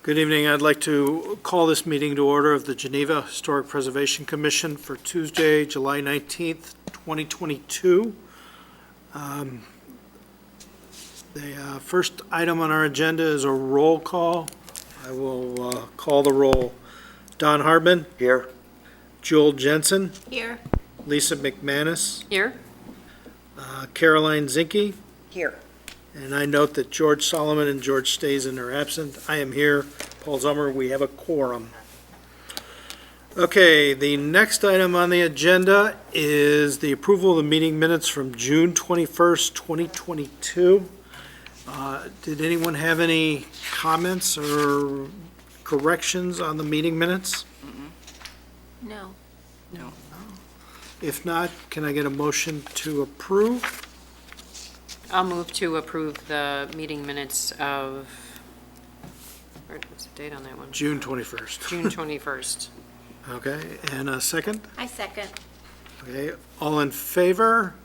Good evening. I'd like to call this meeting to order of the Geneva Historic Preservation Commission for Tuesday, July 19th, 2022. The first item on our agenda is a roll call. I will call the roll. Don Hardman. Here. Joel Jensen. Here. Lisa McManus. Here. Caroline Zinke. Here. And I note that George Solomon and George Stazen are absent. I am here. Paul Zummer, we have a quorum. Okay, the next item on the agenda is the approval of the meeting minutes from June 21st, 2022. Did anyone have any comments or corrections on the meeting minutes? No. No. If not, can I get a motion to approve? I'll move to approve the meeting minutes of, what's the date on that one? June 21st. June 21st. Okay, and a second? I second. Okay, all in favor?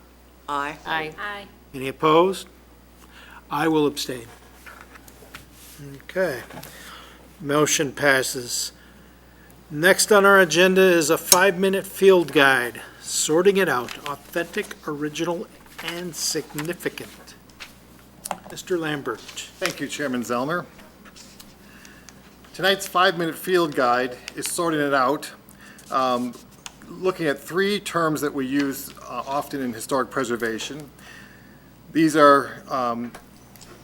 Aye. Aye. Aye. Any opposed? I will abstain. Okay, motion passes. Next on our agenda is a 5-minute field guide, sorting it out, authentic, original, and significant. Mr. Lambert. Thank you, Chairman Zellmer. Tonight's 5-minute field guide is sorting it out, looking at 3 terms that we use often in historic preservation. These are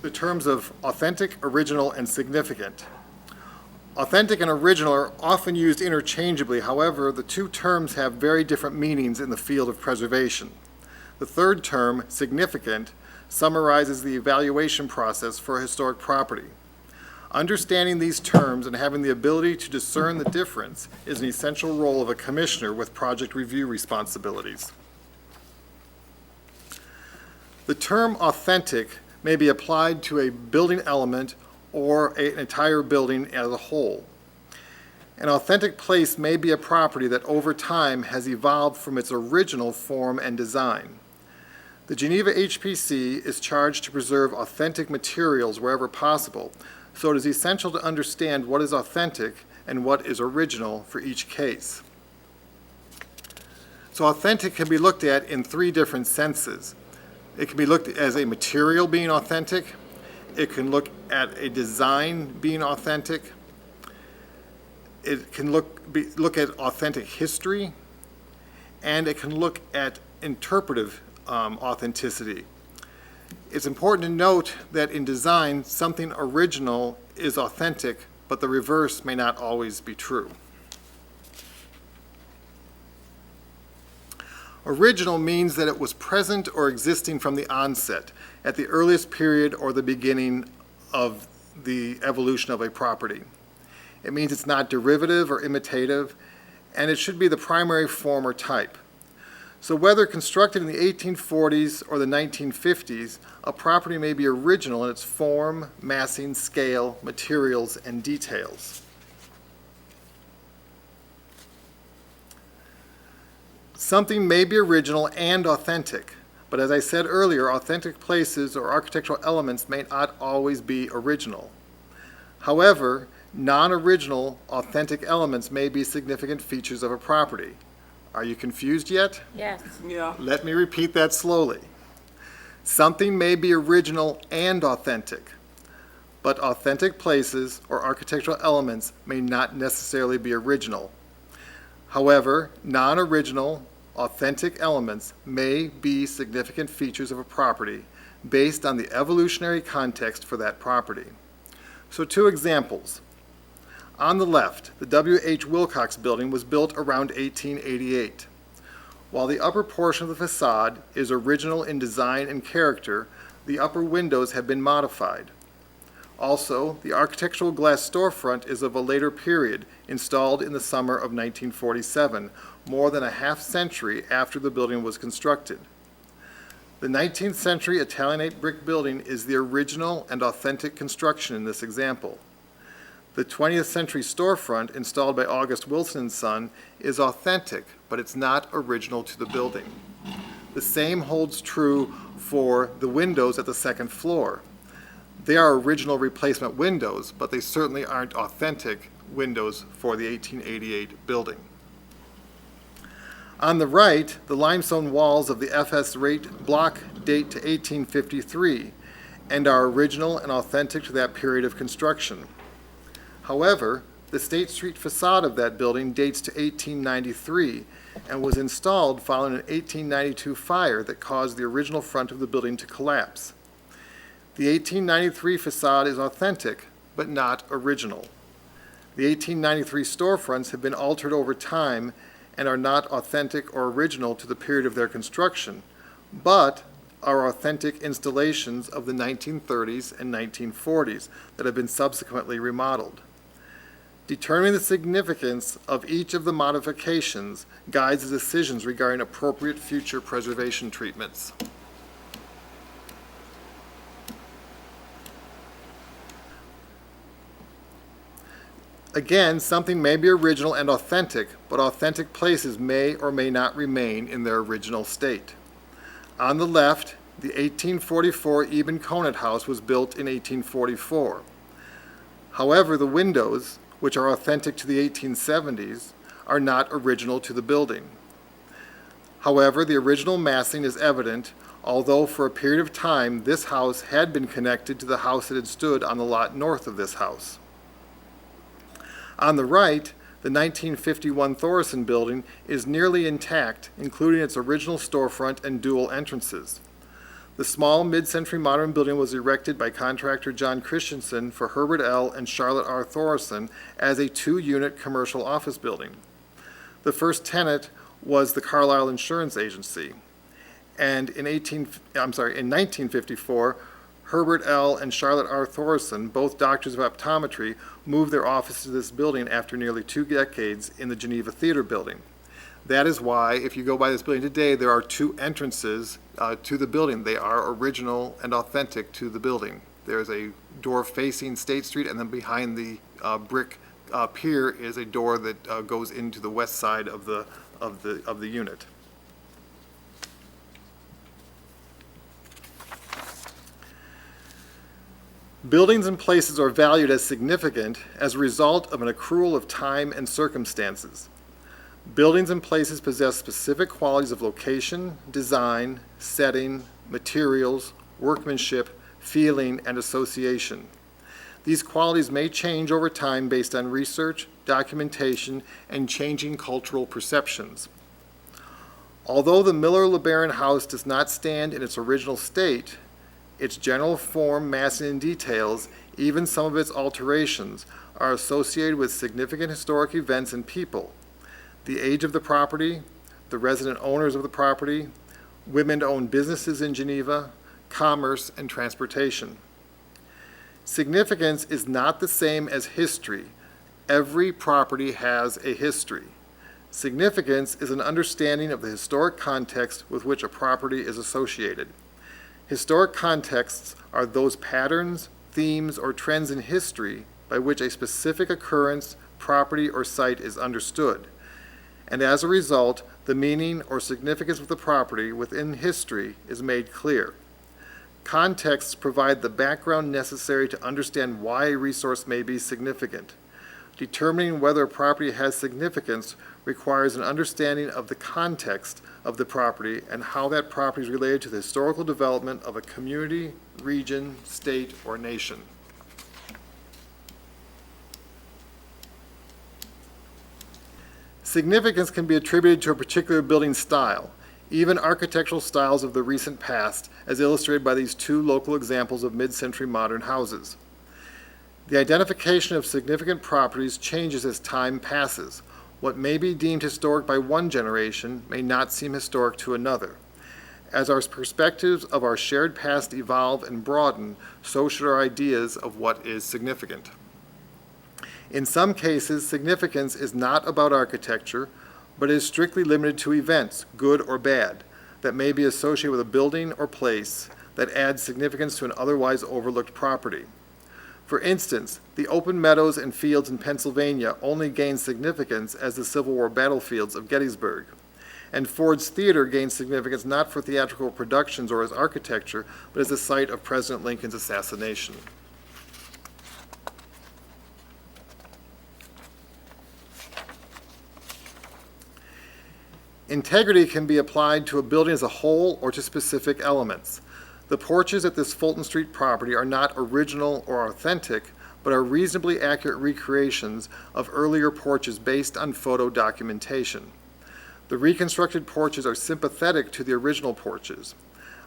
the terms of authentic, original, and significant. Authentic and original are often used interchangeably. However, the 2 terms have very different meanings in the field of preservation. The third term, significant, summarizes the evaluation process for a historic property. Understanding these terms and having the ability to discern the difference is an essential role of a commissioner with project review responsibilities. The term authentic may be applied to a building element or an entire building as a whole. An authentic place may be a property that over time has evolved from its original form and design. The Geneva HPC is charged to preserve authentic materials wherever possible, so it is essential to understand what is authentic and what is original for each case. So authentic can be looked at in 3 different senses. It can be looked at as a material being authentic, it can look at a design being authentic, it can look at authentic history, and it can look at interpretive authenticity. It's important to note that in design, something original is authentic, but the reverse may not always be true. Original means that it was present or existing from the onset, at the earliest period or the beginning of the evolution of a property. It means it's not derivative or imitative, and it should be the primary form or type. So whether constructed in the 1840s or the 1950s, a property may be original in its form, massing, scale, materials, and details. Something may be original and authentic, but as I said earlier, authentic places or architectural elements may not always be original. However, non-original authentic elements may be significant features of a property. Are you confused yet? Yes. Yeah. Let me repeat that slowly. Something may be original and authentic, but authentic places or architectural elements may not necessarily be original. However, non-original, authentic elements may be significant features of a property based on the evolutionary context for that property. So 2 examples. On the left, the W.H. Wilcox building was built around 1888. While the upper portion of the facade is original in design and character, the upper windows have been modified. Also, the architectural glass storefront is of a later period, installed in the summer of 1947, more than a half-century after the building was constructed. The 19th century Italianate brick building is the original and authentic construction in this example. The 20th century storefront installed by August Wilson & Son is authentic, but it's not original to the building. The same holds true for the windows at the second floor. They are original replacement windows, but they certainly aren't authentic windows for the 1888 building. On the right, the limestone walls of the FS rate block date to 1853 and are original and authentic to that period of construction. However, the State Street facade of that building dates to 1893 and was installed following an 1892 fire that caused the original front of the building to collapse. The 1893 facade is authentic, but not original. The 1893 storefronts have been altered over time and are not authentic or original to the period of their construction, but are authentic installations of the 1930s and 1940s that have been subsequently remodeled. Determining the significance of each of the modifications guides the decisions regarding appropriate future preservation treatments. Again, something may be original and authentic, but authentic places may or may not remain in their original state. On the left, the 1844 Eben Conant House was built in 1844. However, the windows, which are authentic to the 1870s, are not original to the building. However, the original massing is evident, although for a period of time this house had been connected to the house that had stood on the lot north of this house. On the right, the 1951 Thorson building is nearly intact, including its original storefront and dual entrances. The small mid-century modern building was erected by contractor John Christensen for Herbert L. and Charlotte R. Thorson as a 2-unit commercial office building. The first tenant was the Carlisle Insurance Agency. And in 1954, Herbert L. and Charlotte R. Thorson, both doctors of optometry, moved their office to this building after nearly 2 decades in the Geneva Theater building. That is why, if you go by this building today, there are 2 entrances to the building. They are original and authentic to the building. There's a door facing State Street, and then behind the brick pier is a door that goes into the west side of the unit. Buildings and places are valued as significant as a result of an accrual of time and circumstances. Buildings and places possess specific qualities of location, design, setting, materials, workmanship, feeling, and association. These qualities may change over time based on research, documentation, and changing cultural perceptions. Although the Miller-LeBaron House does not stand in its original state, its general form, massing, and details, even some of its alterations, are associated with significant historic events and people. The age of the property, the resident owners of the property, women-owned businesses in Geneva, commerce, and transportation. Significance is not the same as history. Every property has a history. Significance is an understanding of the historic context with which a property is associated. Historic contexts are those patterns, themes, or trends in history by which a specific occurrence, property, or site is understood. And as a result, the meaning or significance of the property within history is made clear. Contexts provide the background necessary to understand why a resource may be significant. Determining whether a property has significance requires an understanding of the context of the property and how that property is related to the historical development of a community, region, state, or nation. Significance can be attributed to a particular building style, even architectural styles of the recent past, as illustrated by these 2 local examples of mid-century modern houses. The identification of significant properties changes as time passes. What may be deemed historic by one generation may not seem historic to another. As our perspectives of our shared past evolve and broaden, so should our ideas of what is significant. In some cases, significance is not about architecture, but is strictly limited to events, good or bad, that may be associated with a building or place that adds significance to an otherwise overlooked property. For instance, the open meadows and fields in Pennsylvania only gained significance as the Civil War battlefields of Gettysburg. And Ford's Theater gained significance not for theatrical productions or as architecture, but as the site of President Lincoln's assassination. Integrity can be applied to a building as a whole or to specific elements. The porches at this Fulton Street property are not original or authentic, but are reasonably accurate recreations of earlier porches based on photo documentation. The reconstructed porches are sympathetic to the original porches.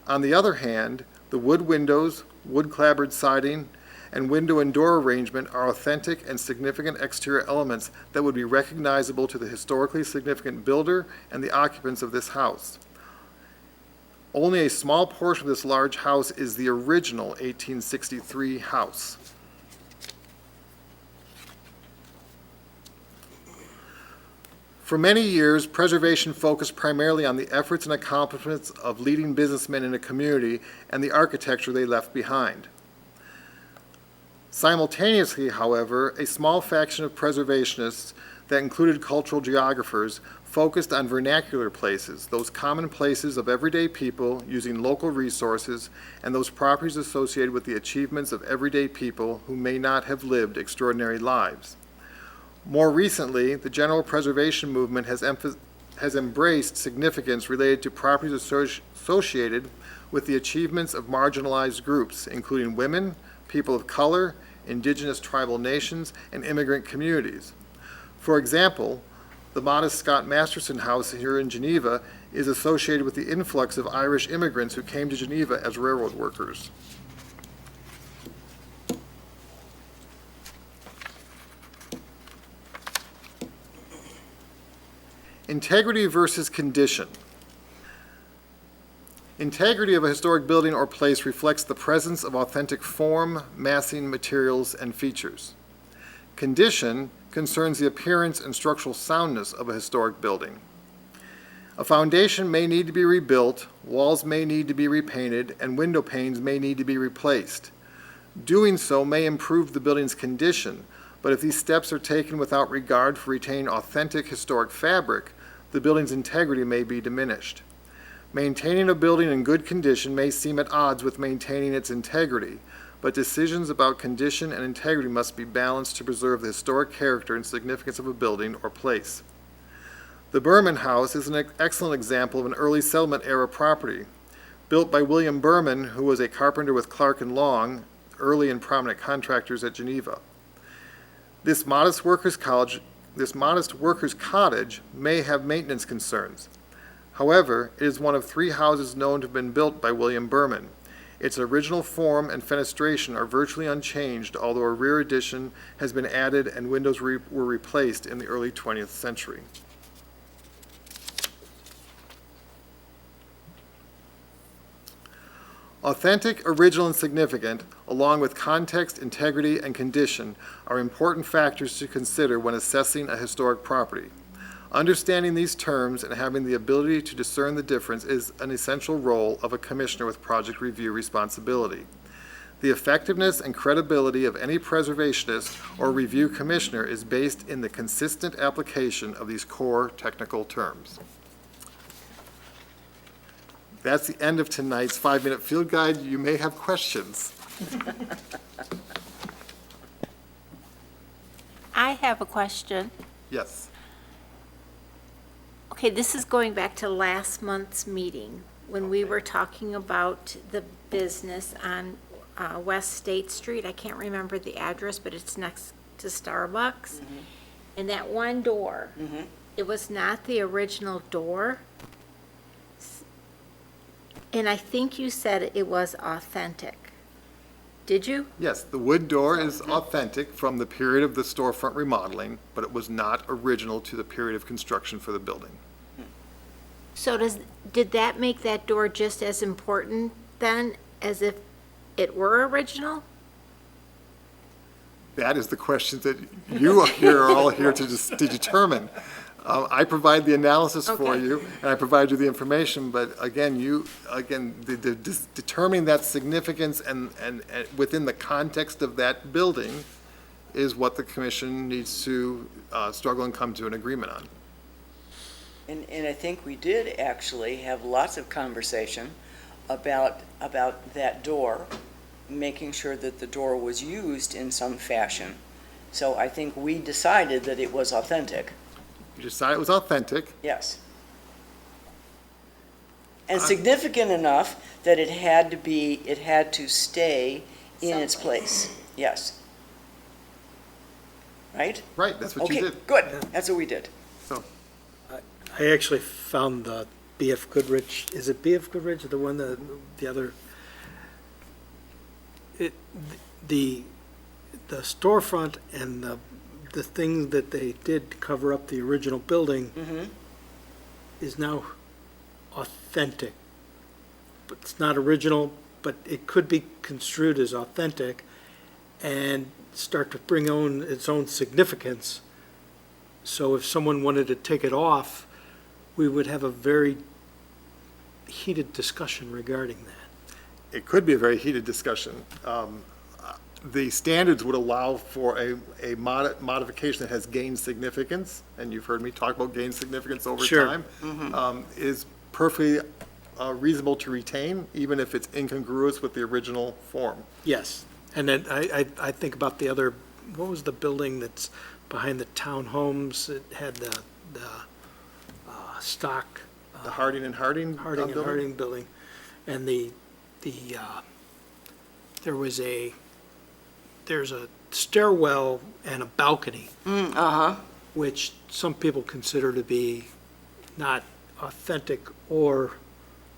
On the other hand, the wood windows, wood clapboard siding, and window and door arrangement are authentic and significant exterior elements that would be recognizable to the historically significant builder and the occupants of this house. Only a small portion of this large house is the original 1863 house. For many years, preservation focused primarily on the efforts and accomplishments of leading businessmen in a community and the architecture they left behind. Simultaneously, however, a small faction of preservationists that included cultural geographers focused on vernacular places, those common places of everyday people using local resources, and those properties associated with the achievements of everyday people who may not have lived extraordinary lives. More recently, the general preservation movement has embraced significance related to properties associated with the achievements of marginalized groups, including women, people of color, indigenous tribal nations, and immigrant communities. For example, the modest Scott Masterson House here in Geneva is associated with the influx of Irish immigrants who came to Geneva as railroad workers. Integrity versus condition. Integrity of a historic building or place reflects the presence of authentic form, massing, materials, and features. Condition concerns the appearance and structural soundness of a historic building. A foundation may need to be rebuilt, walls may need to be repainted, and window panes may need to be replaced. Doing so may improve the building's condition, but if these steps are taken without regard for retaining authentic historic fabric, the building's integrity may be diminished. Maintaining a building in good condition may seem at odds with maintaining its integrity, but decisions about condition and integrity must be balanced to preserve the historic character and significance of a building or place. The Berman House is an excellent example of an early settlement era property. Built by William Berman, who was a carpenter with Clark and Long, early and prominent contractors at Geneva. This modest workers' cottage may have maintenance concerns. However, it is one of 3 houses known to have been built by William Berman. Its original form and fenestration are virtually unchanged, although a rear addition has been added and windows were replaced in the early 20th century. Authentic, original, and significant, along with context, integrity, and condition, are important factors to consider when assessing a historic property. Understanding these terms and having the ability to discern the difference is an essential role of a commissioner with project review responsibility. The effectiveness and credibility of any preservationist or review commissioner is based in the consistent application of these core technical terms. That's the end of tonight's 5-minute field guide. You may have questions. I have a question. Yes. Okay, this is going back to last month's meeting when we were talking about the business on West State Street. I can't remember the address, but it's next to Starbucks. Mm-hmm. And that one door, it was not the original door. And I think you said it was authentic. Did you? Yes, the wood door is authentic from the period of the storefront remodeling, but it was not original to the period of construction for the building. So did that make that door just as important then as if it were original? That is the question that you are all here to determine. I provide the analysis for Okay. you, and I provide you the information, but again, determining that significance and within the context of that building is what the commission needs to struggle and come to an agreement on. And I think we did actually have lots of conversation about that door, making sure that the door was used in some fashion. So I think we decided that it was authentic. You decided it was authentic, Yes. And significant enough that it had to stay in its place. Yes. Right? Right, that's what you Okay, did. good. That's what we did. So, I actually found the B.F. Goodrich, is it B.F. Goodrich, the one, the other? The storefront and the thing that they did to cover up the original building is now authentic. But it's not original, but it could be construed as authentic and start to bring its own significance. So if someone wanted to take it off, we would have a very heated discussion regarding that. it could be a very heated discussion. The standards would allow for a modification that has gained significance, and you've heard me talk about gained significance over Sure. time, is perfectly reasonable to retain, even if it's incongruous with the original form. Yes, and then I think about the other, what was the building that's behind the townhomes? It had the stock, The Harding and Harding Harding and building? Harding building, and there's a stairwell and a balcony, Uh-huh. which some people consider to be not authentic or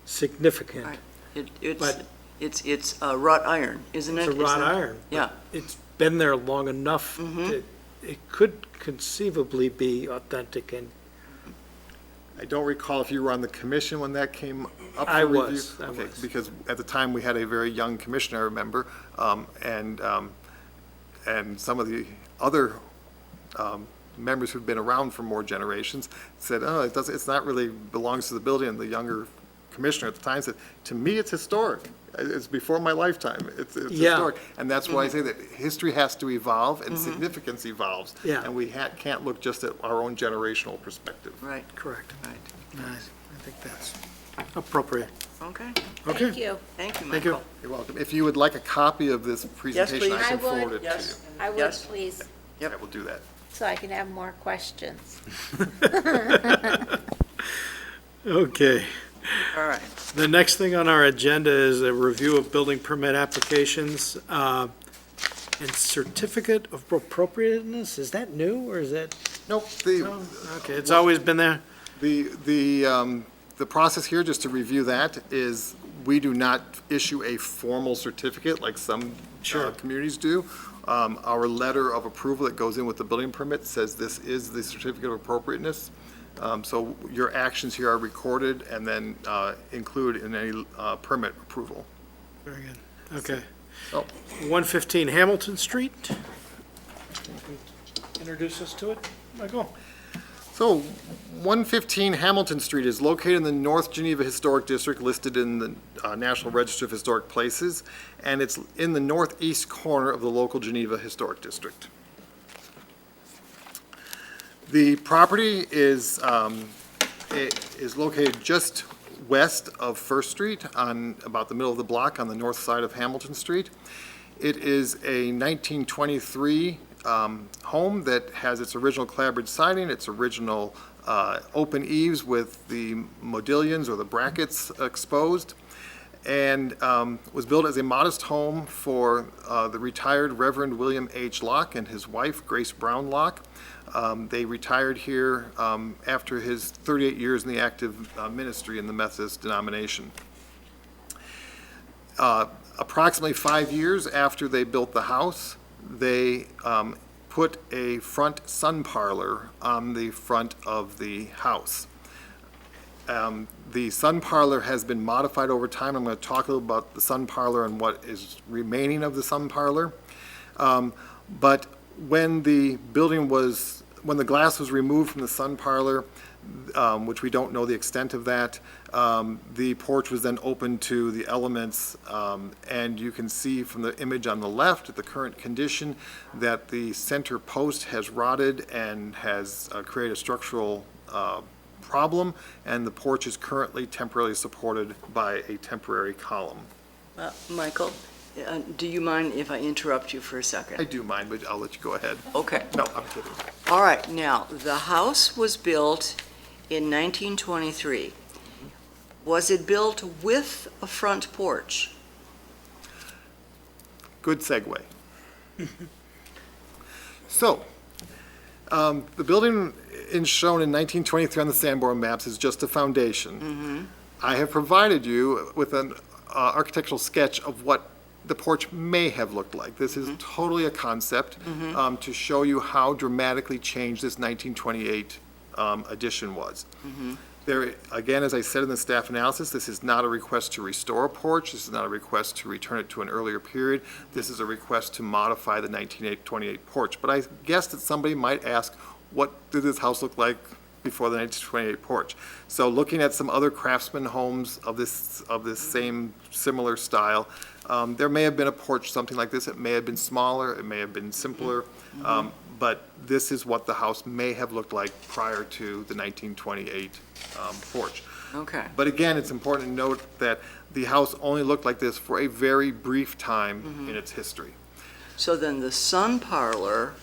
significant. Right. But- It's wrought iron, isn't it? It's a wrought Isn't it? iron. but Yeah. It's been there long enough that it could conceivably be authentic, and I don't recall if you were on the commission when that came up for I review. was, I Okay, was. because at the time, we had a very young commissioner, I remember, and some of the other members who've been around for more generations said, oh, it's not really belongs to the building, and the younger commissioner at the time said, to me, it's historic. It's before my lifetime. It's Yeah. historic. And that's why I say that history has to evolve and significance evolves. Yeah. And we can't look just at our own generational perspective. Right, correct. right. I think that's appropriate. Okay, Okay. Thank you. thank you, Thank you. Michael. You're welcome. If you would like a copy of this presentation, please. I can I would. forward it to you. Yes. I would, Yes. please, I will do that. so I can have more questions. Okay. All right. The next thing on our agenda is a review of building permit applications and certificate of appropriateness. Is that new, or is that? Nope, Okay, it's always been there? the process here, just to review that, is we do not issue a formal certificate like some Sure. communities do. Our letter of approval that goes in with the building permit says this is the certificate of appropriateness. So your actions here are recorded and then included in any permit approval. Very good. Okay. So, 115 Hamilton Street. Introduce us to it, Michael? So, 115 Hamilton Street is located in the North Geneva Historic District, listed in the National Register of Historic Places, and it's in the northeast corner of the local Geneva Historic District. The property is located just west of First Street, on about the middle of the block on the north side of Hamilton Street. It is a 1923 home that has its original clapboard siding, its original open eaves with the modillions or the brackets exposed, and was built as a modest home for the retired Reverend William H. Locke and his wife, Grace Brown Locke. They retired here after his 38 years in the active ministry in the Methodist denomination. Approximately 5 years after they built the house, they put a front sun parlor on the front of the house. The sun parlor has been modified over time. I'm going to talk a little about the sun parlor and what is remaining of the sun parlor. But when the glass was removed from the sun parlor, which we don't know the extent of that, the porch was then opened to the elements, and you can see from the image on the left, at the current condition, that the center post has rotted and has created a structural problem, and the porch is currently temporarily supported by a temporary column. Michael, do you mind if I interrupt you for a second? I do mind, but I'll let you go ahead. Okay. No, I'm kidding. All right, now, the house was built in 1923. Was it built with a front porch? Good segue. So, the building shown in 1923 on the Sanborn maps is just a foundation. I have provided you with an architectural sketch of what the porch may have looked like. This is totally a concept to show you how dramatically changed this 1928 addition was. There, again, as I said in the staff analysis, this is not a request to restore a porch. This is not a request to return it to an earlier period. This is a request to modify the 1928 porch. But I guess that somebody might ask, what did this house look like before the 1928 porch? So looking at some other craftsman homes of this same similar style, there may have been a porch, something like this. It may have been smaller, it may have been simpler, but this is what the house may have looked like prior to the 1928 porch. Okay. But again, it's important to note that the house only looked like this for a very brief time in its history. So then the sun parlor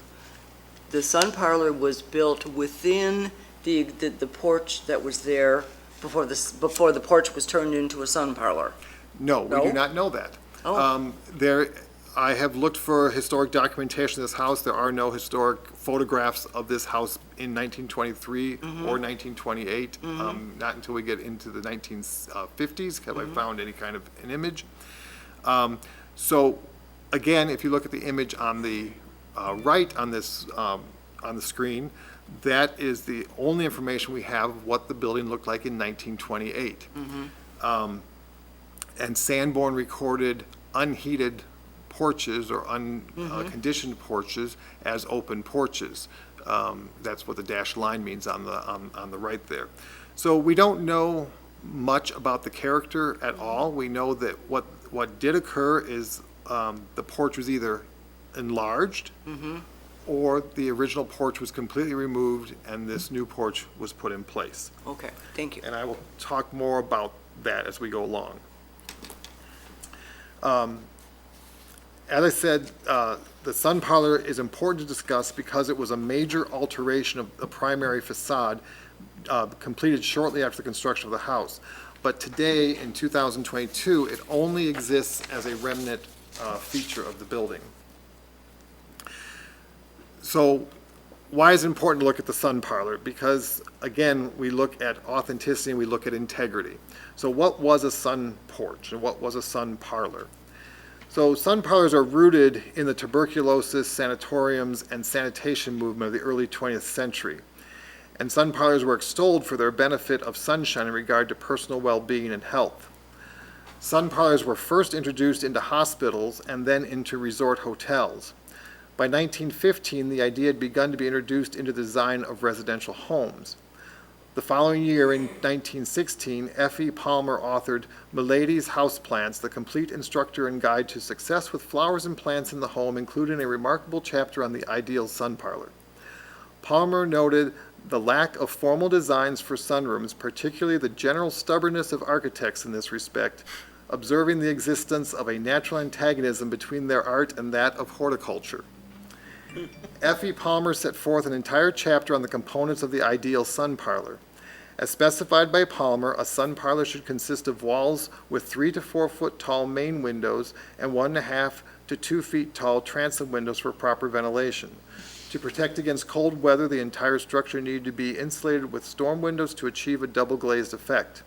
was built within the porch that was there before the porch was turned into a sun parlor? No, we No? do not know that. Oh. I have looked for historic documentation of this house. There are no historic photographs of this house in 1923 or 1928. Not until we get into the 1950s have I found any kind of an image. So again, if you look at the image on the right on this on the screen, that is the only information we have of what the building looked like in 1928. And Sanborn recorded unheated porches or unconditioned porches as open porches. That's what the dashed line means on the right there. So we don't know much about the character at all. We know that what did occur is the porch was either enlarged or the original porch was completely removed and this new porch was put in place. Okay, thank you. And I will talk more about that as we go along. As I said, the sun parlor is important to discuss because it was a major alteration of the primary facade completed shortly after the construction of the house. But today, in 2022, it only exists as a remnant feature of the building. So why is it important to look at the sun parlor? Because, again, we look at authenticity and we look at integrity. So what was a sun porch and what was a sun parlor? So sun parlors are rooted in the tuberculosis, sanatoriums, and sanitation movement of the early 20th century. And sun parlors were extolled for their benefit of sunshine in regard to personal well-being and health. Sun parlors were first introduced into hospitals and then into resort hotels. By 1915, the idea had begun to be introduced into the design of residential homes. The following year, in 1916, F.E. Palmer authored Milady's Houseplants, the complete instructor and guide to success with flowers and plants in the home, including a remarkable chapter on the ideal sun parlor. Palmer noted the lack of formal designs for sunrooms, particularly the general stubbornness of architects in this respect, observing the existence of a natural antagonism between their art and that of horticulture. F.E. Palmer set forth an entire chapter on the components of the ideal sun parlor. As specified by Palmer, a sun parlor should consist of walls with 3 to 4 foot tall main windows and 1.5 to 2 feet tall transom windows for proper ventilation. To protect against cold weather, the entire structure needed to be insulated with storm windows to achieve a double glazed effect.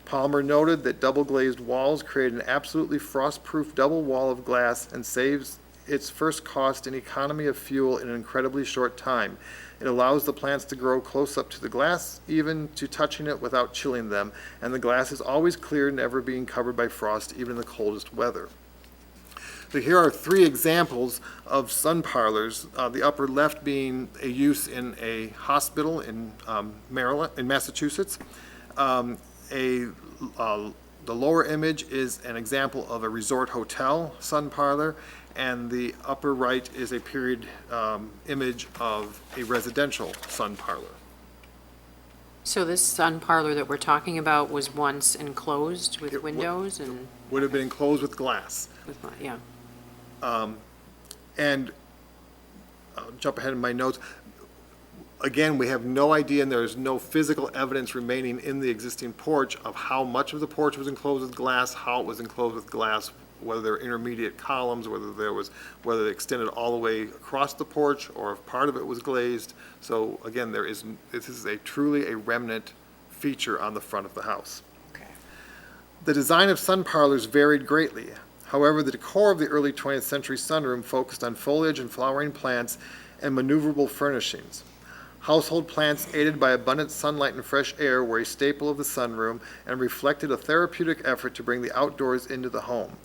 Palmer noted that double glazed walls create an absolutely frost-proof double wall of glass and saves its first cost in economy of fuel in an incredibly short time. It allows the plants to grow close up to the glass, even to touching it without chilling them, and the glass is always clear, never being covered by frost, even in the coldest weather. So here are 3 examples of sun parlors, the upper left being a use in a hospital in Massachusetts. The lower image is an example of a resort hotel sun parlor, and the upper right is a period image of a residential sun parlor. So this sun parlor that we're talking about was once enclosed with windows and, Would have been enclosed with glass. yeah. And I'll jump ahead in my notes. Again, we have no idea, and there is no physical evidence remaining in the existing porch of how much of the porch was enclosed with glass, how it was enclosed with glass, whether there were intermediate columns, whether it extended all the way across the porch, or if part of it was glazed. So again, this is truly a remnant feature on the front of the house. Okay. The design of sun parlors varied greatly. However, the decor of the early 20th century sunroom focused on foliage and flowering plants and maneuverable furnishings. Household plants aided by abundant sunlight and fresh air were a staple of the sunroom and reflected a therapeutic effort to bring the outdoors into the home.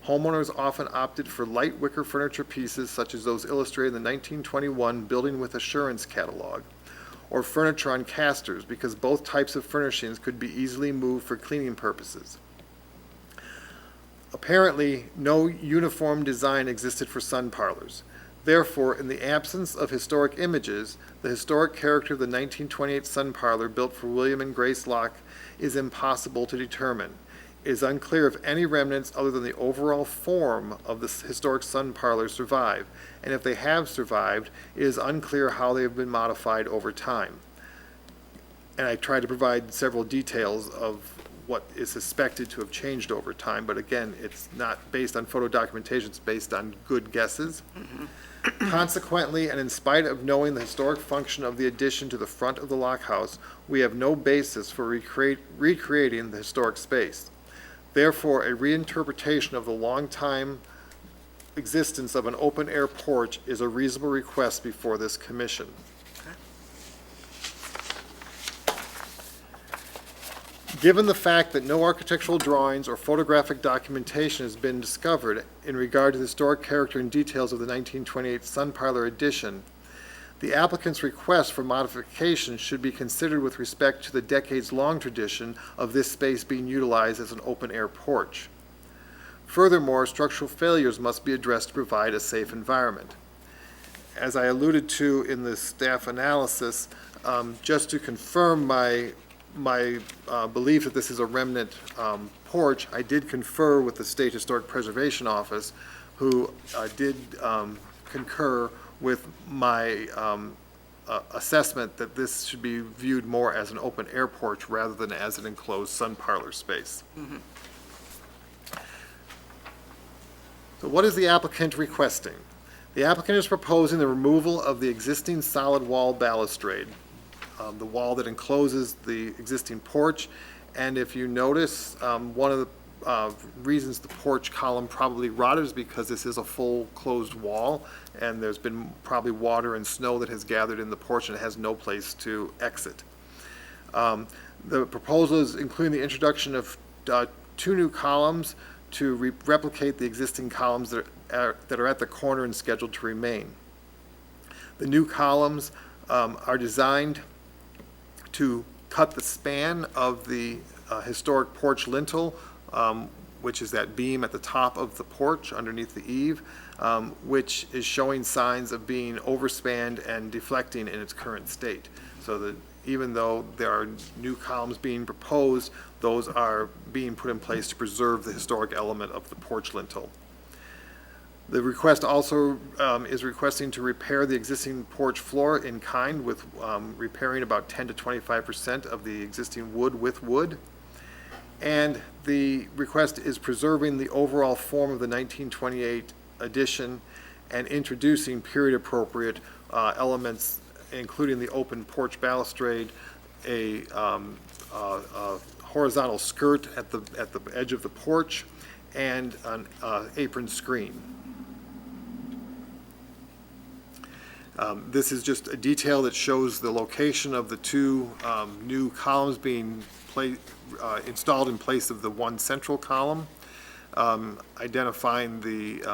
Homeowners often opted for light wicker furniture pieces such as those illustrated in the 1921 Building with Assurance catalog, or furniture on casters because both types of furnishings could be easily moved for cleaning purposes. Apparently, no uniform design existed for sun parlors. Therefore, in the absence of historic images, the historic character of the 1928 sun parlor built for William and Grace Locke is impossible to determine. It is unclear if any remnants other than the overall form of the historic sun parlor survive, and if they have survived, it is unclear how they have been modified over time. And I tried to provide several details of what is suspected to have changed over time, but again, it's not based on photo documentation, it's based on good guesses. Consequently, and in spite of knowing the historic function of the addition to the front of the Locke house, we have no basis for recreating the historic space. Therefore, a reinterpretation of the long-time existence of an open-air porch is a reasonable request before this commission. Given the fact that no architectural drawings or photographic documentation has been discovered in regard to the historic character and details of the 1928 sun parlor addition, the applicant's request for modification should be considered with respect to the decades-long tradition of this space being utilized as an open-air porch. Furthermore, structural failures must be addressed to provide a safe environment. As I alluded to in the staff analysis, just to confirm my belief that this is a remnant porch, I did confer with the State Historic Preservation Office, who did concur with my assessment that this should be viewed more as an open-air porch rather than as an enclosed sun parlor space. So what is the applicant requesting? The applicant is proposing the removal of the existing solid wall balustrade, the wall that encloses the existing porch. And if you notice, one of the reasons the porch column probably rotted is because this is a full closed wall, and there's been probably water and snow that has gathered in the porch and it has no place to exit. The proposal is including the introduction of 2 new columns to replicate the existing columns that are at the corner and scheduled to remain. The new columns are designed to cut the span of the historic porch lintel, which is that beam at the top of the porch underneath the eave, which is showing signs of being overspanned and deflecting in its current state. So that even though there are new columns being proposed, those are being put in place to preserve the historic element of the porch lintel. The request also is requesting to repair the existing porch floor in kind with repairing about 10 to 25% of the existing wood with wood. And the request is preserving the overall form of the 1928 addition and introducing period-appropriate elements, including the open porch balustrade, a horizontal skirt at the edge of the porch, and an apron screen. This is just a detail that shows the location of the 2 new columns being installed in place of the one central column, identifying the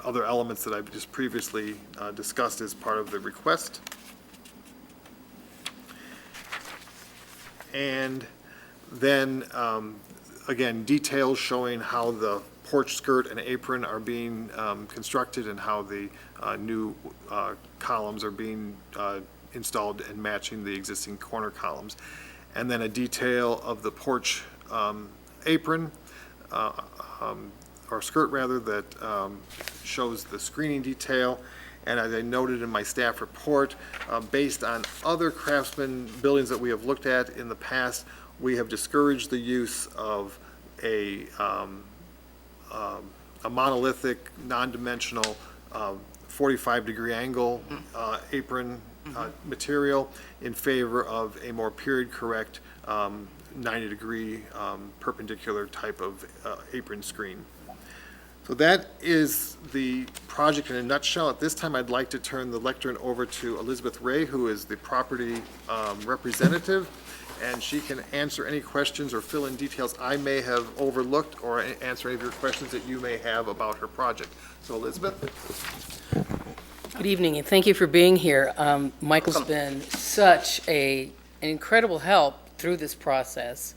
other elements that I've just previously discussed as part of the request. And then, again, details showing how the porch skirt and apron are being constructed and how the new columns are being installed and matching the existing corner columns. And then a detail of the porch apron, or skirt rather, that shows the screening detail. And as I noted in my staff report, based on other craftsman buildings that we have looked at in the past, we have discouraged the use of a monolithic, non-dimensional, 45-degree angle apron material in favor of a more period-correct 90-degree perpendicular type of apron screen. So that is the project in a nutshell. At this time, I'd like to turn the lectern over to Elizabeth Ray, who is the property representative, and she can answer any questions or fill in details I may have overlooked, or answer any of your questions that you may have about her project. So Elizabeth? Good evening, and thank you for being here. Michael's been such an incredible help through this process.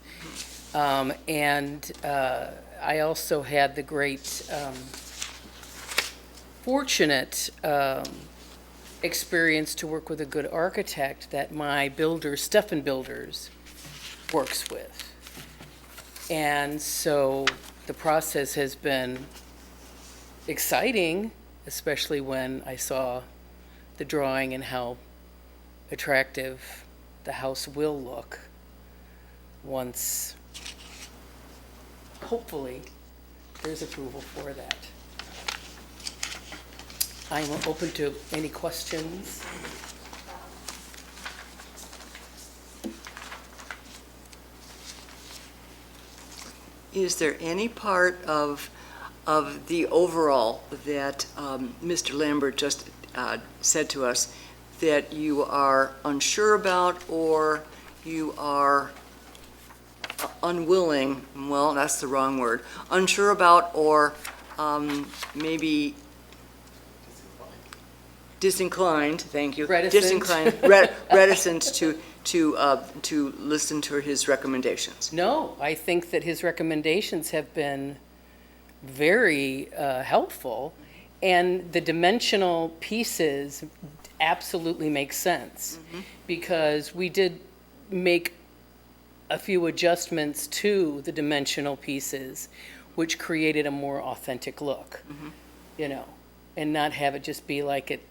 I also had the great, fortunate experience to work with a good architect that my builder, Stefan Builders, works with. And so the process has been exciting, especially when I saw the drawing and how attractive the house will look once, hopefully, there's approval for that. I'm open to any questions. Is there any part of the overall that Mr. Lambert just said to us that you are unsure about, or you are unwilling, well, that's the wrong word, unsure about, or maybe disinclined, thank you. Reticent. Disinclined, reticent to listen to his recommendations? No, I think that his recommendations have been very helpful, and the dimensional pieces absolutely make sense, because we did make a few adjustments to the dimensional pieces, which created a more authentic look, you know, and not have it just be like it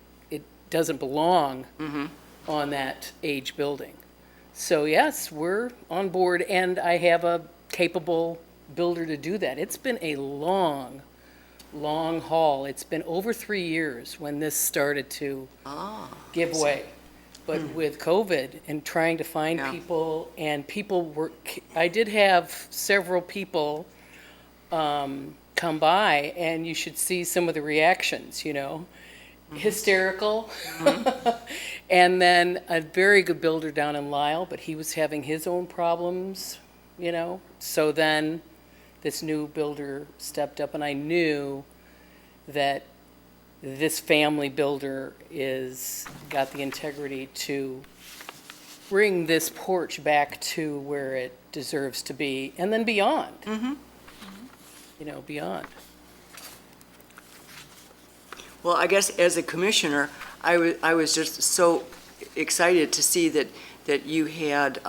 doesn't belong on that age building. So yes, we're on board, and I have a capable builder to do that. It's been a long haul. It's been over 3 years when this started to give way. But with COVID and trying to find people, and people were, I did have several people come by, and you should see some of the reactions, you know, hysterical. And then a very good builder down in Lisle, but he was having his own problems, you know. So then this new builder stepped up, and I knew that this family builder got the integrity to bring this porch back to where it deserves to be, and then beyond. You know, beyond. Well, I guess as a commissioner, I was just so excited to see that you had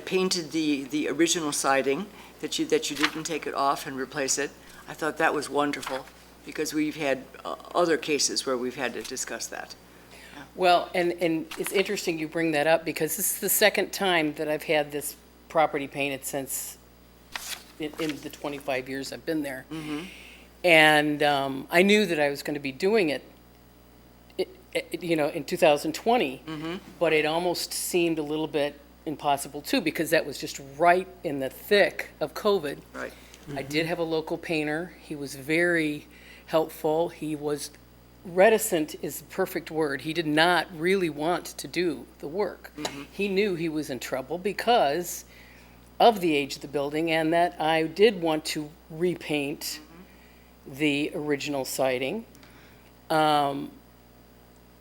painted the original siding, that you didn't take it off and replace it. I thought that was wonderful, because we've had other cases where we've had to discuss that. Well, and it's interesting you bring that up, because this is the second time that I've had this property painted since in the 25 years I've been there. And I knew that I was going to be doing it, you know, in 2020, but it almost seemed a little bit impossible too, because that was just right in the thick of COVID. Right. I did have a local painter. He was very helpful. He was reticent is the perfect word. He did not really want to do the work. He knew he was in trouble because of the age of the building, and that I did want to repaint the original siding. And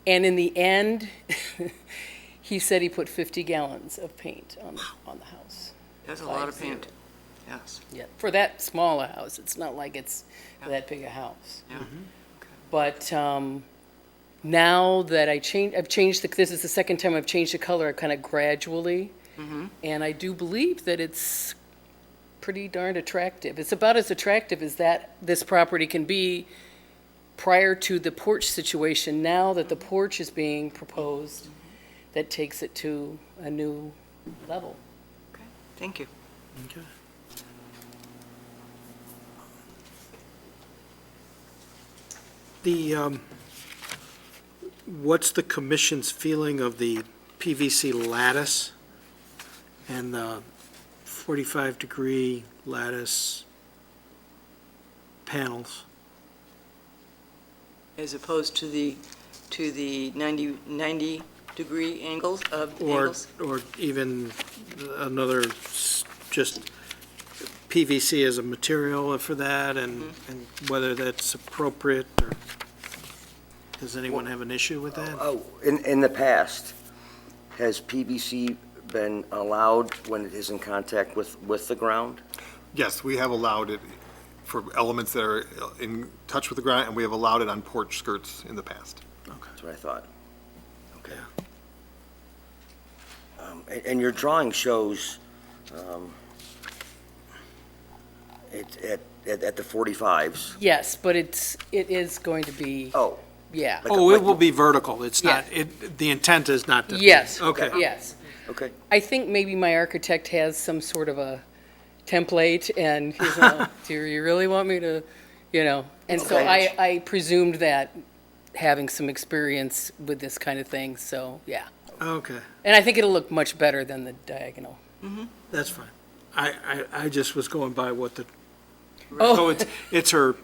in the end, he said he put 50 gallons of paint on the house. That's a lot of paint. Yes. Yeah, for that small a house. It's not like it's that big a house. Yeah. But now that I've changed this is the second time I've changed the color, kind of gradually. And I do believe that it's pretty darn attractive. It's about as attractive as that this property can be prior to the porch situation, now that the porch is being proposed, that takes it to a new level. Thank you. Okay. The, what's the commission's feeling of the PVC lattice and the 45-degree lattice panels? As opposed to the 90-degree angles of Or even another, just PVC as a material for that, and whether that's appropriate, or does anyone have an issue with that? Oh, in the past, has PVC been allowed when it is in contact with the ground? Yes, we have allowed it for elements that are in touch with the ground, and we have allowed it on porch skirts in the past. That's what I thought. Okay. And your drawing shows it at the 45s. Yes, but it is going to be, Oh, yeah. like- Oh, it will be vertical, it's not, Yeah. the intent is not to. Yes. Okay. Yes. okay. I think maybe my architect has some sort of a template, and he's like, do you really want me to, And so Okay. I presumed that, having some experience with this kind of thing, so, yeah. Okay, And I think it'll look much better than the diagonal. that's fine. I just was going by what the, Oh. so it's her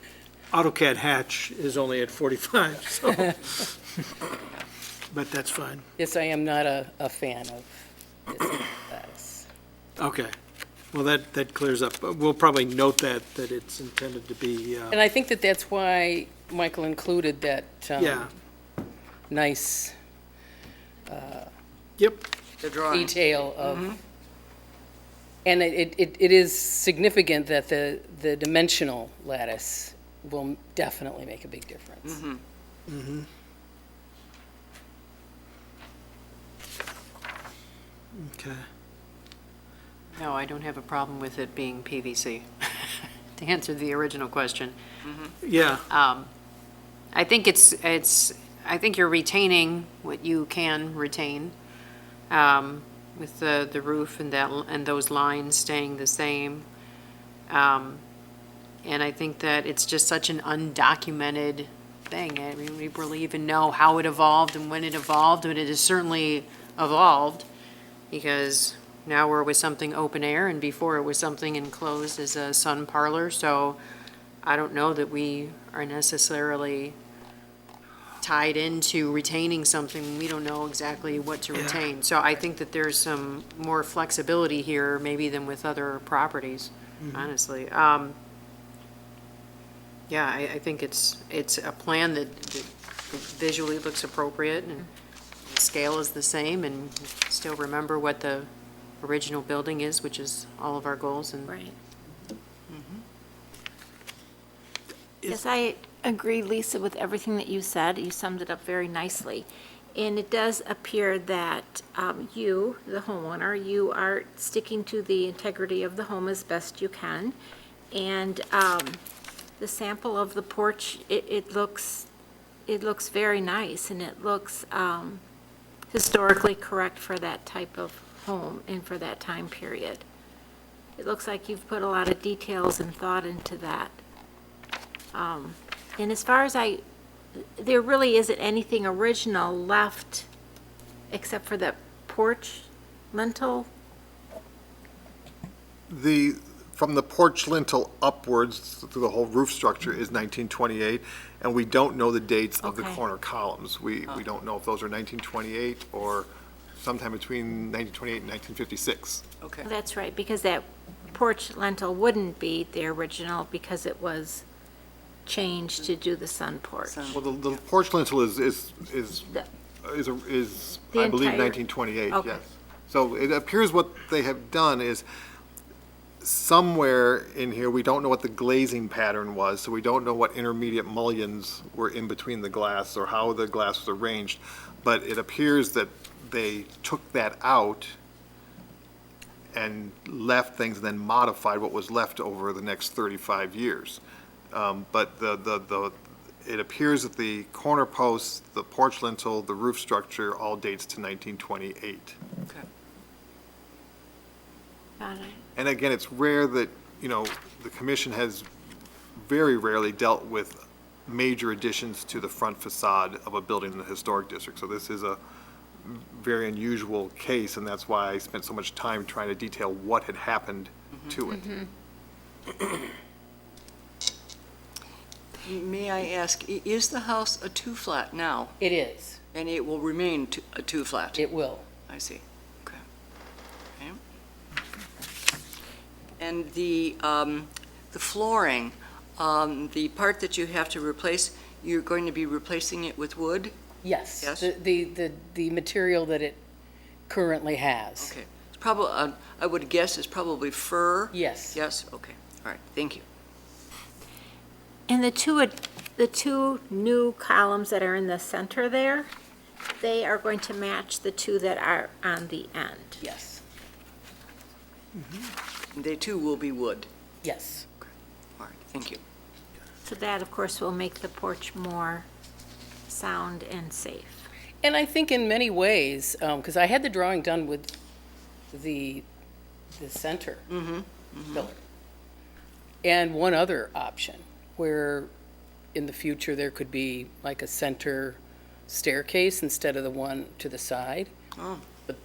AutoCAD hatch is only at 45, so. But that's fine. Yes, I am not a fan of this. Okay, well, that clears up. We'll probably note that it's intended to be, And I think that that's why Michael included that yeah, nice yep, The drawing. detail of, and it is significant that the dimensional lattice will definitely make a big difference. okay. No, I don't have a problem with it being PVC, to answer the original question. Yeah, I think I think you're retaining what you can retain, with the roof and those lines staying the same. And I think that it's just such an undocumented thing. I mean, we really even know how it evolved and when it evolved, but it has certainly evolved, because now we're with something open air, and before it was something enclosed as a sun parlor, so I don't know that we are necessarily tied into retaining something. We don't know exactly what to Yeah. retain. So I think that there's some more flexibility here maybe than with other properties, honestly. Yeah, I think it's a plan that visually looks appropriate, and the scale is the same, and still remember what the original building is, which is all of our goals, and Right. Yes, I agree, Lisa, with everything that you said. You summed it up very nicely. And it does appear that you, the homeowner, you are sticking to the integrity of the home as best you can. And the sample of the porch, it looks very nice, and it looks historically correct for that type of home and for that time period. It looks like you've put a lot of details and thought into that. And as far as there really isn't anything original left except for the porch lintel. From the porch lintel upwards through the whole roof structure is 1928, and we don't know the dates of the Okay. corner columns. We don't know if those are 1928 or sometime between 1928 and 1956. Okay. That's right, because that porch lintel wouldn't be the original because it was changed to do the sun porch. Well, the porch lintel is, The- I believe, entire- 1928, Okay. yes. So it appears what they have done is somewhere in here, we don't know what the glazing pattern was, so we don't know what intermediate mullions were in between the glass or how the glass was arranged, but it appears that they took that out and left things and then modified what was left over the next 35 years. But it appears that the corner posts, the porch lintel, the roof structure all dates to 1928. Got it. And again, it's rare that, the commission has very rarely dealt with major additions to the front facade of a building in the historic district. So this is a very unusual case, and that's why I spent so much time trying to detail what had happened to it. May I ask, is the house a two-flat now? It is. And it will remain a two-flat? It will. I see. Okay. Okay. And the flooring, the part that you have to replace, you're going to be replacing it with wood? Yes. Yes? The material that it currently has. Okay. It's probably, I would guess it's probably fir? Yes. Yes? Okay. All right. Thank you. And the two new columns that are in the center there, they are going to match the two that are on the end. Yes. They too will be wood. Yes. All right. Thank you. So that, of course, will make the porch more sound and safe. And I think in many ways, because I had the drawing done with the center pillar. And one other option, where in the future there could be like a center staircase instead of the one to the side. Oh. But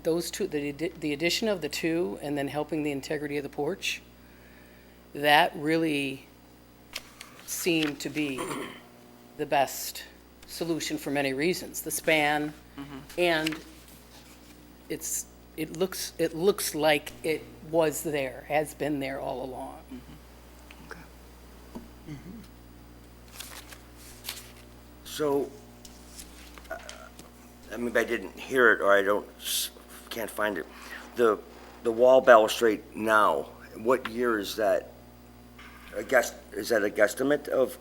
those two, the addition of the two and then helping the integrity of the porch, that really seemed to be the best solution for many reasons. The span, and it looks like it was there, has been there all along. So, maybe I didn't hear it, or I can't find it. The wall balustrade now, what year is that? Is that a guesstimate of,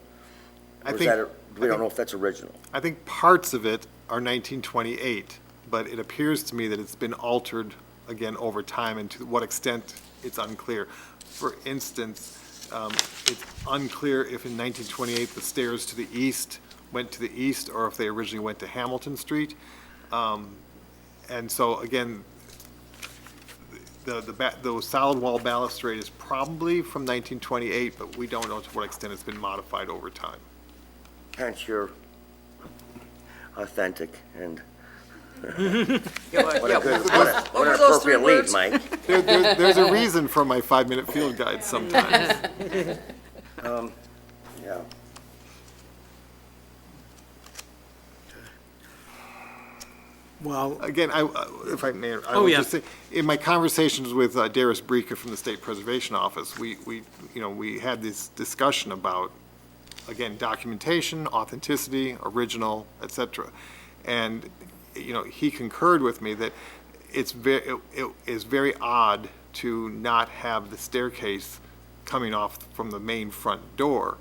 or is that, we don't know if that's original? I think parts of it are 1928, but it appears to me that it's been altered again over time, and to what extent, it's unclear. For instance, it's unclear if in 1928 the stairs to the east went to the east, or if they originally went to Hamilton Street. And so, again, the solid wall balustrade is probably from 1928, but we don't know to what extent it's been modified over time. Hence your authentic and Yeah, what yeah, a good, what what were an those three appropriate lead, words? Mike. There's a reason for my 5-minute field guide sometimes. Yeah. Well, Again, if I may, I Oh, would yeah. just say, in my conversations with Darius Breeker from the State Preservation Office, we had this discussion about, again, documentation, authenticity, original, et cetera. And, he concurred with me that it is very odd to not have the staircase coming off from the main front door.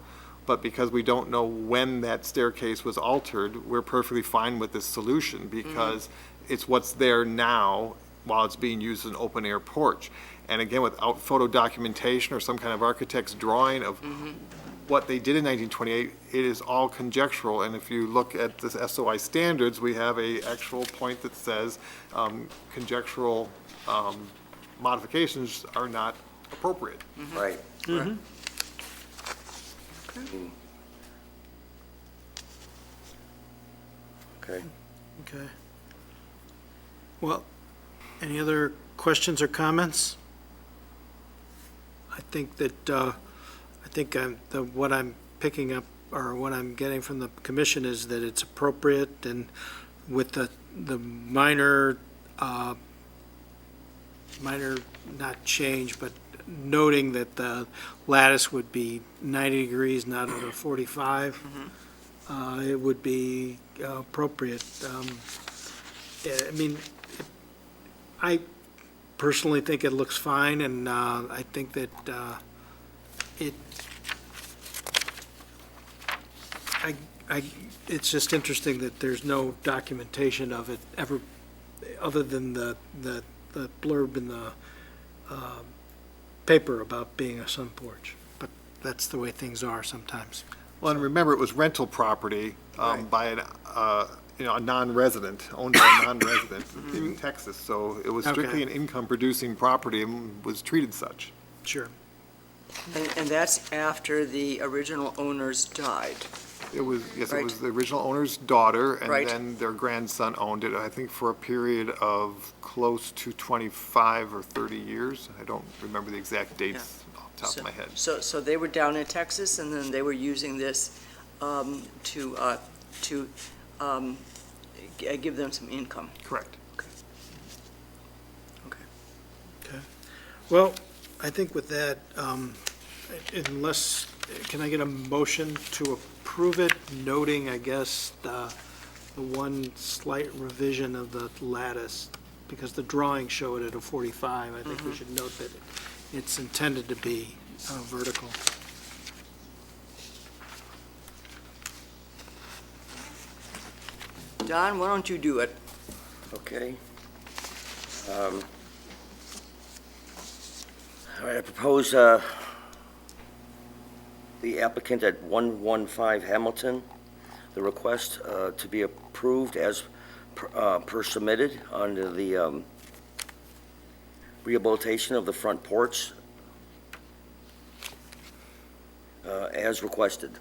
But because we don't know when that staircase was altered, we're perfectly fine with this solution because it's what's there now while it's being used as an open-air porch. And again, without photo documentation or some kind of architect's drawing of what they did in 1928, it is all conjectural. And if you look at the SOI standards, we have a actual point that says conjectural modifications are not appropriate. Right. Okay. okay. Well, any other questions or comments? I think that, what I'm picking up, or what I'm getting from the commission is that it's appropriate, and with the minor, not change, but noting that the lattice would be 90 degrees, not at a 45, it would be appropriate. I mean, I personally think it looks fine, and I think that it's just interesting that there's no documentation of it ever, other than the blurb in the paper about being a sun porch. But that's the way things are sometimes. Well, and remember, it was rental property Right. by a non-resident, owned by a non-resident in Texas. So it was strictly an Okay. income-producing property and was treated such. Sure. And that's after the original owners died. It was, yes, it Right. was the original owner's daughter, and Right. then their grandson owned it, I think for a period of close to 25 or 30 years. I don't remember the exact dates off the top of my head. So they were down in Texas, and then they were using this to give them some income. Correct. Well, I think with that, unless, can I get a motion to approve it, noting, I guess, the one slight revision of the lattice, because the drawings show it at a 45. I think we should note that it's intended to be vertical. Don, why don't you do it? Okay. All right, I propose the applicant at 115 Hamilton, the request to be approved as per submitted under the rehabilitation of the front porch as requested.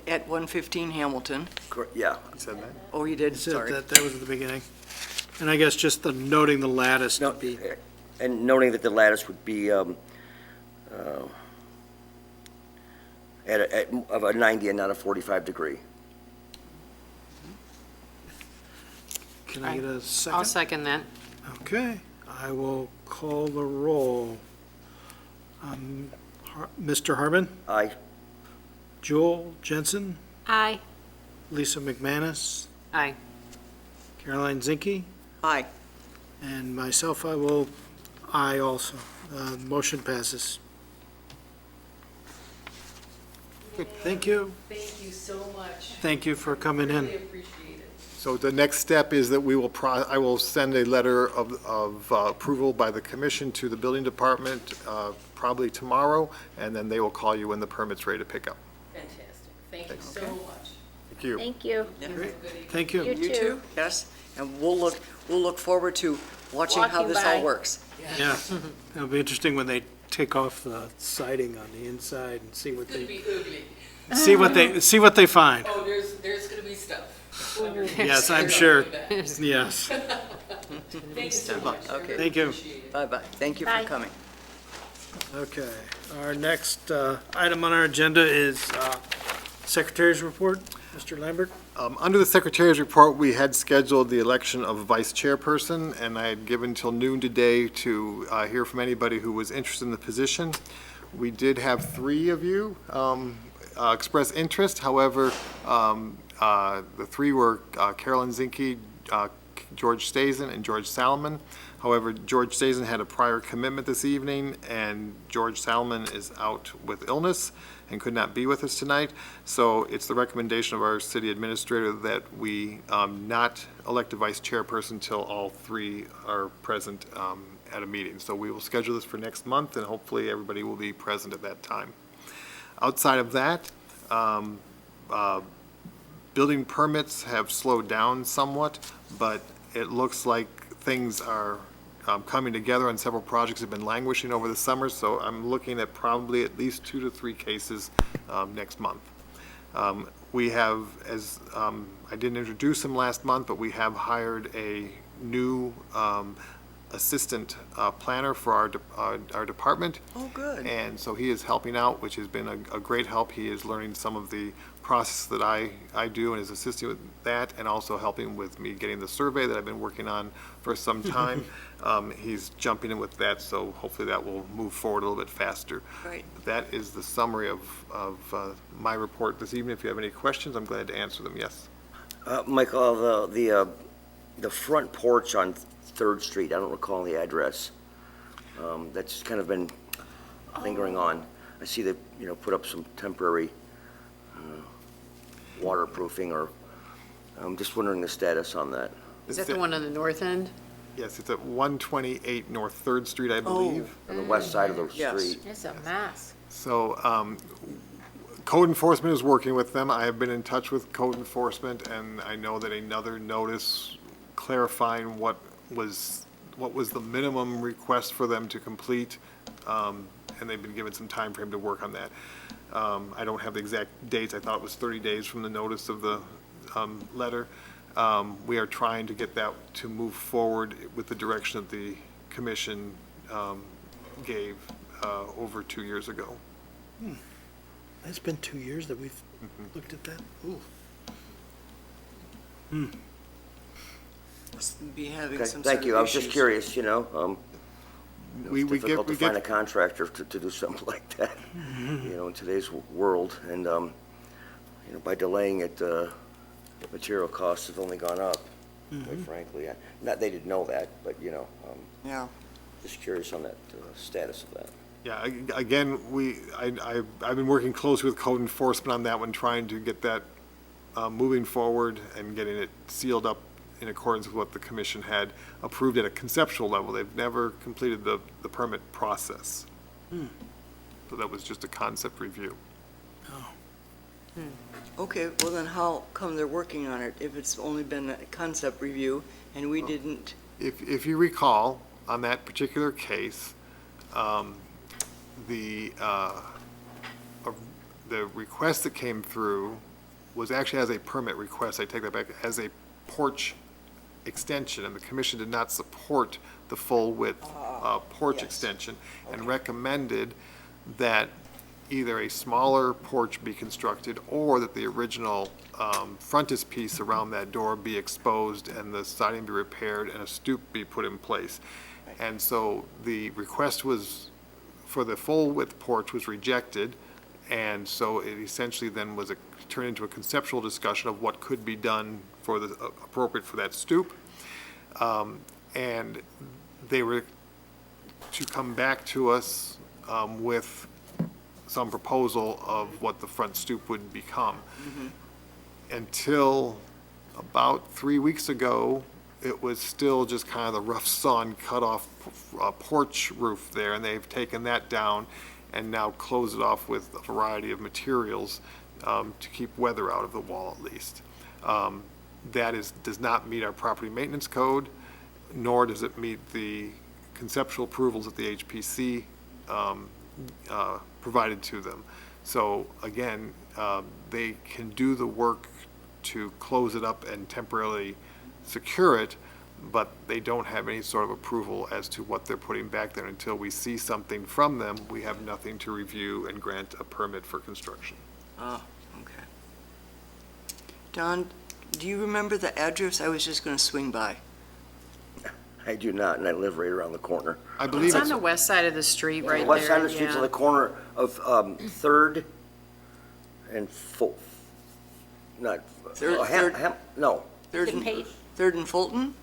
At 115 Hamilton. Yeah, You said that? Oh, you did, So sorry. that was at the beginning. And I guess just the noting the lattice to no, be, and noting that the lattice would be at of a 90 and not a 45 degree. can I get a I'll second? second that. Okay, I will call the roll. Mr. Harmon, Aye. Joel Jensen, Aye. Lisa McManus, Aye. Caroline Zinke, Aye. and myself, I will, aye also. Motion passes. Thank you. Thank you so much. Thank you for coming in. appreciate it. So the next step is that I will send a letter of approval by the commission to the building department probably tomorrow, and then they will call you when the permit's ready to pick up. Fantastic. Thank you so much. Thank you. Thank you. Thank you. You You too. too? Yes, and we'll look forward to watching how Walking this all by. works. Yeah, it'll be interesting when they take off the siding on the inside and see what they, ugly. see what they find. Oh, there's gonna be stuff. Yes, I'm sure. Yes. Thank you so much. Okay, Thank you. bye-bye. Thank you for Bye. coming. Okay, our next item on our agenda is Secretary's Report. Mr. Lambert? Under the Secretary's report, we had scheduled the election of a vice chairperson, and I had given till noon today to hear from anybody who was interested in the position. We did have 3 of you express interest. However, the 3 were Carolyn Zinke, George Stazen, and George Salmon. However, George Stazen had a prior commitment this evening, and George Salmon is out with illness and could not be with us tonight. So it's the recommendation of our city administrator that we not elect a vice chairperson till all 3 are present at a meeting. So we will schedule this for next month, and hopefully everybody will be present at that time. Outside of that, building permits have slowed down somewhat, but it looks like things are coming together on several projects that have been languishing over the summer, so I'm looking at probably at least 2 to 3 cases next month. We have, as I didn't introduce him last month, but we have hired a new assistant planner for our department. Oh, good. And so he is helping out, which has been a great help. He is learning some of the process that I do and is assisting with that, and also helping with me getting the survey that I've been working on for some time. He's jumping in with that, so hopefully that will move forward a little bit faster. Great. That is the summary of my report this evening. If you have any questions, I'm glad to answer them, yes. Michael, the front porch on 3rd Street, I don't recall the address. That's kind of been lingering on. I see they, put up some temporary waterproofing, or I'm just wondering the status on that. Is that the one on the north end? Yes, it's at 128 North 3rd Street, I believe. On the west side of the Yes. street. It's a mess. So Code enforcement is working with them. I have been in touch with code enforcement, and I know that another notice clarifying what was the minimum request for them to complete, and they've been given some time frame to work on that. I don't have the exact dates. I thought it was 30 days from the notice of the letter. We are trying to get that to move forward with the direction that the commission gave over 2 years ago. It's been 2 years that we've looked at that. Ooh. Be having Okay, some sort thank of you. I was just issues. curious, We it's get, difficult we to find a get, contractor to do something like that, in today's world. And, by delaying it, material costs have only gone up, quite frankly. Not, they didn't know that, but, Yeah. just curious on that status of that. yeah, again, I've been working closely with code enforcement on that one, trying to get that moving forward and getting it sealed up in accordance with what the commission had approved at a conceptual level. They've never completed the permit process. So that was just a concept review. Okay, well then how come they're working on it if it's only been a concept review and we didn't? If you recall, on that particular case, the request that came through was actually as a permit request, I take that back, as a porch extension, and the commission did not support the full width porch yes. extension, and recommended that either a smaller porch be constructed or that the original frontispiece around that door be exposed and the siding be repaired and a stoop be put in place. And so the request was, for the full width porch was rejected, and so it essentially then was turned into a conceptual discussion of what could be done for the, appropriate for that stoop. And they were to come back to us with some proposal of what the front stoop would become. Until about 3 weeks ago, it was still just kind of the rough sawn cut off porch roof there, and they've taken that down and now closed it off with a variety of materials to keep weather out of the wall at least. That does not meet our property maintenance code, nor does it meet the conceptual approvals that the HPC provided to them. So again, they can do the work to close it up and temporarily secure it, but they don't have any sort of approval as to what they're putting back there. Until we see something from them, we have nothing to review and grant a permit for construction. Oh, okay. Don, do you remember the address? I was just going to swing by. I do not, and I live right around the corner. I believe It's on it's, the west side of the street right there. West side of the street's yeah. on the corner of Third and not, no, Third The and, Peyton. Third and Fulton?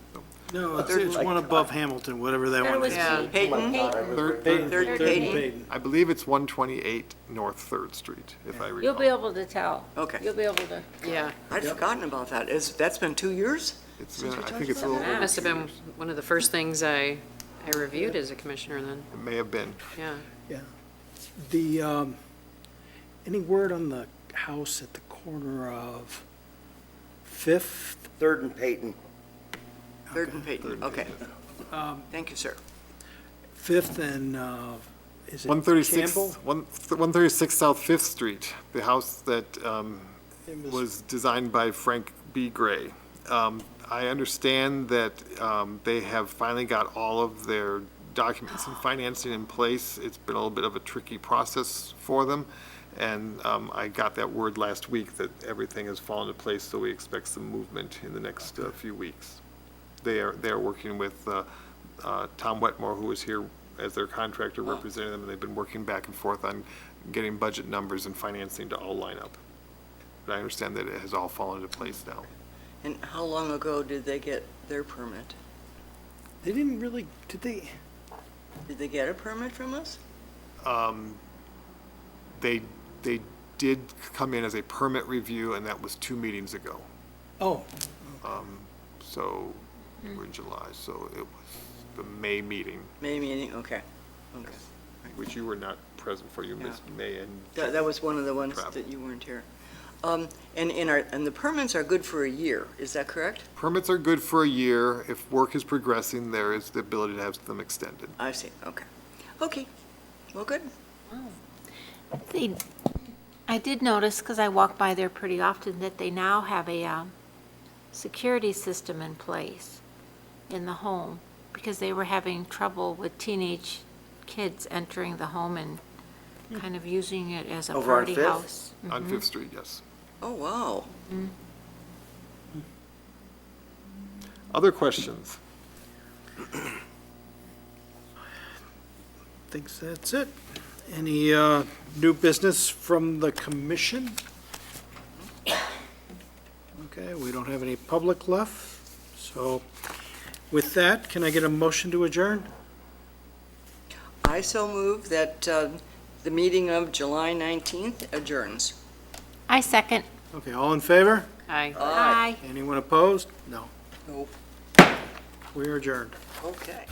No, it's Third- one above Hamilton, whatever that Thought it one was is. Yeah. Peyton? third, Peyton, Third Third Peyton. and Peyton. I believe it's 128 North Third Street, if I recall. You'll be able to tell. Okay. You'll be able to. Yeah, I'd forgotten about that. That's been 2 years? It's been, I think it's a little, about it must have been one of the first things I reviewed as a commissioner then, may have been. yeah. Yeah. The, any word on the house at the corner of Fifth? Third and Peyton. Third and Peyton, okay. Thank you, sir. Fifth and, is it 136, Campbell? 136 South Fifth Street, the house that It was designed by Frank B. Gray. I understand that they have finally got all of their documents and financing in place. It's been a little bit of a tricky process for them, and I got that word last week that everything has fallen into place, so we expect some movement in the next few weeks. They are working with Tom Wetmore, who was here as their contractor representing them, and they've been working back and forth on getting budget numbers and financing to all line up. But I understand that it has all fallen into place now. And how long ago did they get their permit? They didn't really, did they? Did they get a permit from us? They did come in as a permit review, and that was 2 meetings ago. Oh, So we're in July, so it was the May meeting, May meeting, okay. Okay. which you were not present for you, Ms. May, and That was one of the ones Travel. that you weren't here. And the permits are good for a year, is that correct? permits are good for a year. If work is progressing, there is the ability to have them extended. I see, okay. Okay, well, good. I did notice, because I walk by there pretty often, that they now have a security system in place in the home, because they were having trouble with teenage kids entering the home and kind of using it as a Over on party Fifth? house. On Fifth Street, yes. Oh, wow. Other questions? Thinks that's it. Any new business from the commission? Okay, we don't have any public left, so with that, can I get a motion to adjourn? I so move that the meeting of July 19th adjourns. I second. Okay, all in favor? Aye. Aye. Anyone opposed? No. Nope. We are adjourned. Okay.